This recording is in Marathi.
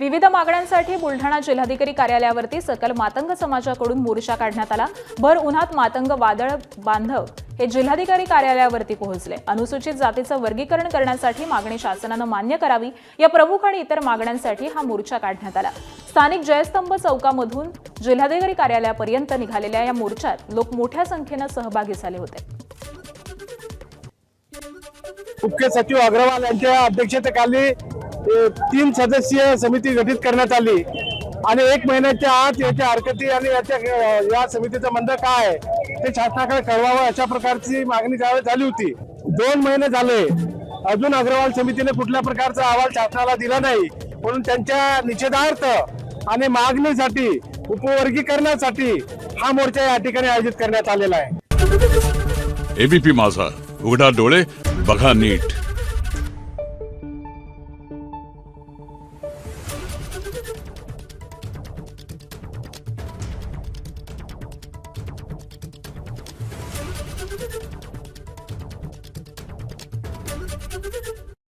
विविध मागण्यांसाठी बुलढाणा जिल्हाधिकारी कार्यालयावरती सकल मातंग समाजाकडून मोर्चा काढण्यात आला। भर उन्हात मातंग वादळ बांधव हे जिल्हाधिकारी कार्यालयावरती पोहोचले। अनुसूचित जातीचं वर्गीकरण करण्यासाठी मागणी शासनानं मान्य करावी या प्रमुख आणि इतर मागण्यांसाठी हा मोर्चा काढण्यात आला। स्थानिक जयस्तंभ चौकामधून जिल्हाधिकारी कार्यालयापर्यंत निघालेल्या या मोर्चात लोक मोठ्या संख्येने सहभागी झाले होते। मुख्य सचिव अग्रवाल यांच्या अध्यक्षतेखाली 3 सदस्यीय समिती गठीत करण्यात आली आणि 1 महिन्याच्या आत याच्या हरकती आणि या समितीचं म्हणणं काय ते शासनाकडे कळवावं अशा प्रकारची मागणी त्यावेळी झाली होती। 2 महिने झाले अजून अग्रवाल समितीने कुठल्या प्रकारचा अहवाल शासनाला दिला नाही, म्हणून त्यांच्या निषेधार्थ आणि मागणीसाठी उपवर्गीकरणासाठी हा मोर्चा या ठिकाणी आयोजित करण्यात आलेला आहे। एबीपी माझा, उघडा डोळे बघा नीट।